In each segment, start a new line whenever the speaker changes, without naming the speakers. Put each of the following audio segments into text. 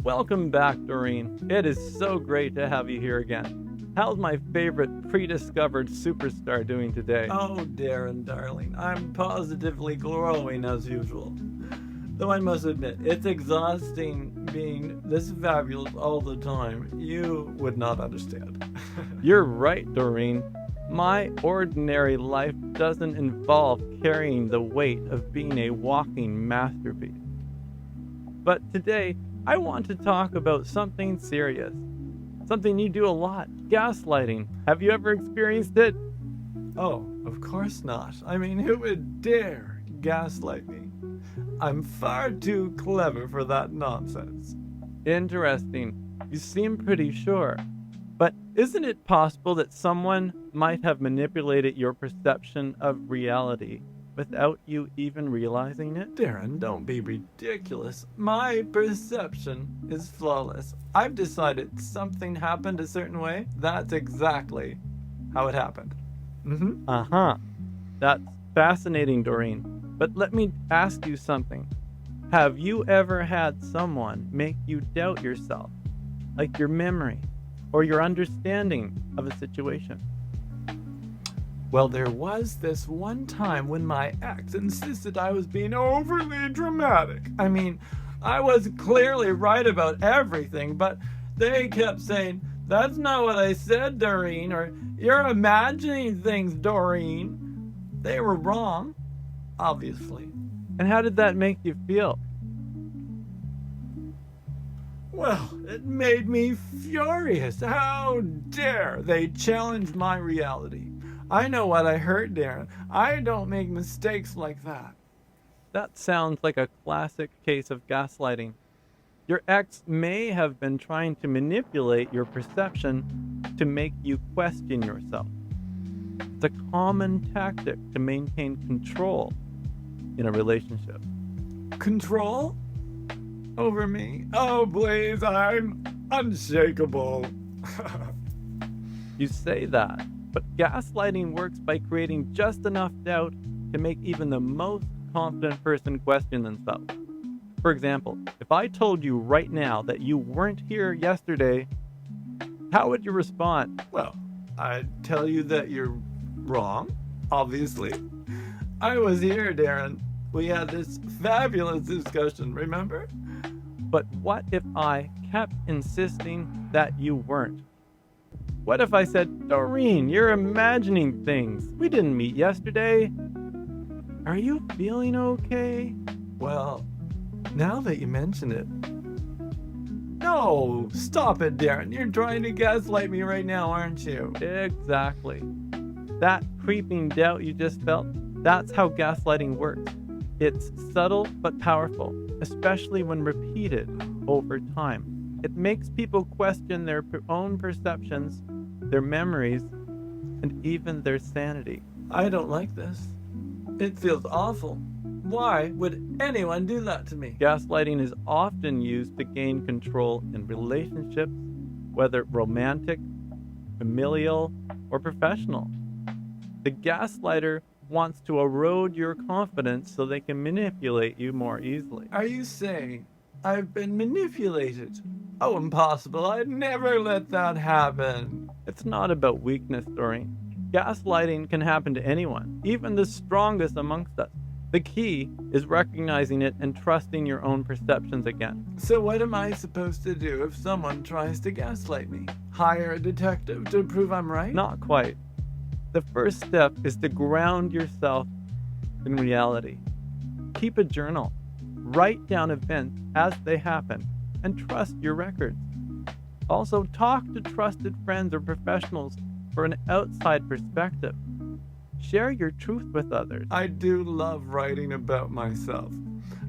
Welcome back, Doreen. It is so great to have you here again. How's my favorite pre-discovered superstar doing today?
Oh, Darren, darling, I'm positively glowing as usual. Though I must admit, it's exhausting being this fabulous all the time. You would not understand.
You're right, Doreen. My ordinary life doesn't involve carrying the weight of being a walking masterpiece. But today, I want to talk about something serious. Something you do a lot, gaslighting. Have you ever experienced it?
Oh, of course not. I mean, who would dare gaslight me? I'm far too clever for that nonsense.
Interesting. You seem pretty sure. But isn't it possible that someone might have manipulated your perception of reality without you even realizing it?
Darren, don't be ridiculous. My perception is flawless. I've decided something happened a certain way. That's exactly how it happened.
That's fascinating, Doreen. But let me ask you something. Have you ever had someone make you doubt yourself, like your memory or your understanding of a situation?
Well, there was this one time when my ex insisted I was being overly dramatic. I mean, I was clearly right about everything, but they kept saying, "That's not what I said, Doreen," or "You're imagining things, Doreen." They were wrong, obviously.
And how did that make you feel?
Well, it made me furious. How dare they challenge my reality? I know what I heard, Darren. I don't make mistakes like that.
That sounds like a classic case of gaslighting. Your ex may have been trying to manipulate your perception to make you question yourself. It's a common tactic to maintain control in a relationship.
Control? Over me? Oh, please, I'm unshakable.
You say that, but gaslighting works by creating just enough doubt to make even the most confident person question themselves. For example, if I told you right now that you weren't here yesterday, how would you respond?
Well, I'd tell you that you're wrong, obviously. I was here, Darren. We had this fabulous discussion, remember?
But what if I kept insisting that you weren't? What if I said, "Doreen, you're imagining things. We didn't meet yesterday. Are you feeling okay?"
Well, now that you mention it. No, stop it, Darren. You're trying to gaslight me right now, aren't you?
Exactly. That creeping doubt you just felt, that's how gaslighting works. It's subtle but powerful, especially when repeated over time. It makes people question their own perceptions, their memories, and even their sanity.
I don't like this. It feels awful. Why would anyone do that to me?
Gaslighting is often used to gain control in relationships, whether romantic, familial, or professional. The gaslighter wants to erode your confidence so they can manipulate you more easily.
Are you saying I've been manipulated? Oh, impossible. I'd never let that happen.
It's not about weakness, Doreen. Gaslighting can happen to anyone, even the strongest amongst us. The key is recognizing it and trusting your own perceptions again.
So what am I supposed to do if someone tries to gaslight me? Hire a detective to prove I'm right?
Not quite. The first step is to ground yourself in reality. Keep a journal. Write down events as they happen and trust your records. Also, talk to trusted friends or professionals for an outside perspective. Share your truth with others.
I do love writing about myself.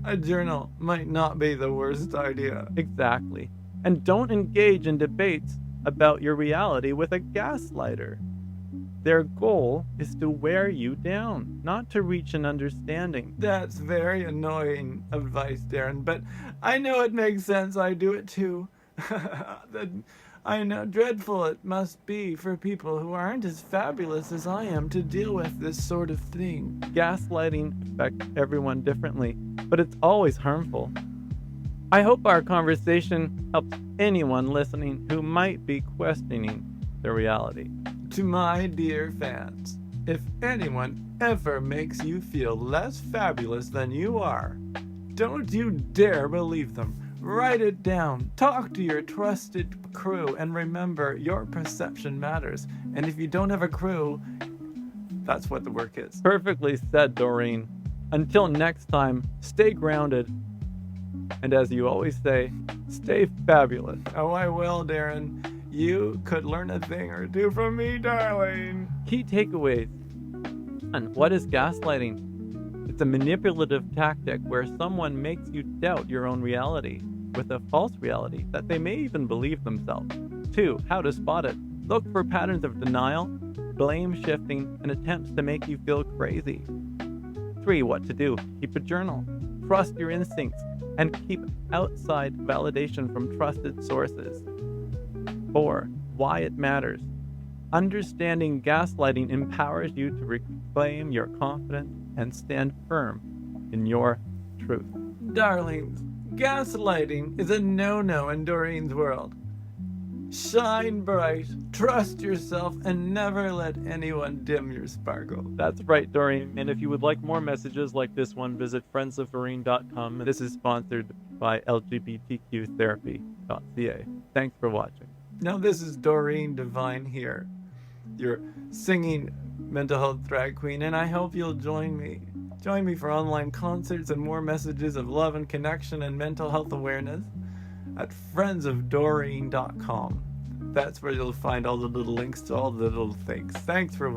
A journal might not be the worst idea.
Exactly. And don't engage in debates about your reality with a gaslighter. Their goal is to wear you down, not to reach an understanding.
That's very annoying advice, Darren, but I know it makes sense. I do it too. I know dreadful it must be for people who aren't as fabulous as I am to deal with this sort of thing.
Gaslighting affects everyone differently, but it's always harmful. I hope our conversation helps anyone listening who might be questioning their reality.
To my dear fans, if anyone ever makes you feel less fabulous than you are, don't you dare believe them. Write it down. Talk to your trusted crew, and remember, your perception matters. And if you don't have a crew, that's what the work is.
Perfectly said, Doreen. Until next time, stay grounded. And as you always say, stay fabulous.
Oh, I will, Darren. You could learn a thing or two from me, darling.
Key takeaways. And what is gaslighting? It's a manipulative tactic where someone makes you doubt your own reality with a false reality that they may even believe themselves. 2. How to spot it. Look for patterns of denial, blame shifting, and attempts to make you feel crazy. 3. What to do. Keep a journal. Trust your instincts and keep outside validation from trusted sources. 4. Why it matters. Understanding gaslighting empowers you to reclaim your confidence and stand firm in your truth.
Darlings, gaslighting is a no-no in Doreen's world. Shine bright, trust yourself, and never let anyone dim your sparkle.
That's right, Doreen. And if you would like more messages like this one, visit friendsofdoreen.com. This is sponsored by lgbtqtherapy.ca. Thanks for watching.
Now, this is Doreen Devine here, your singing mental health drag queen, and I hope you'll join me. Join me for online concerts and more messages of love and connection and mental health awareness at friendsofdoreen.com. That's where you'll find all the little links to all the little things. Thanks for watching.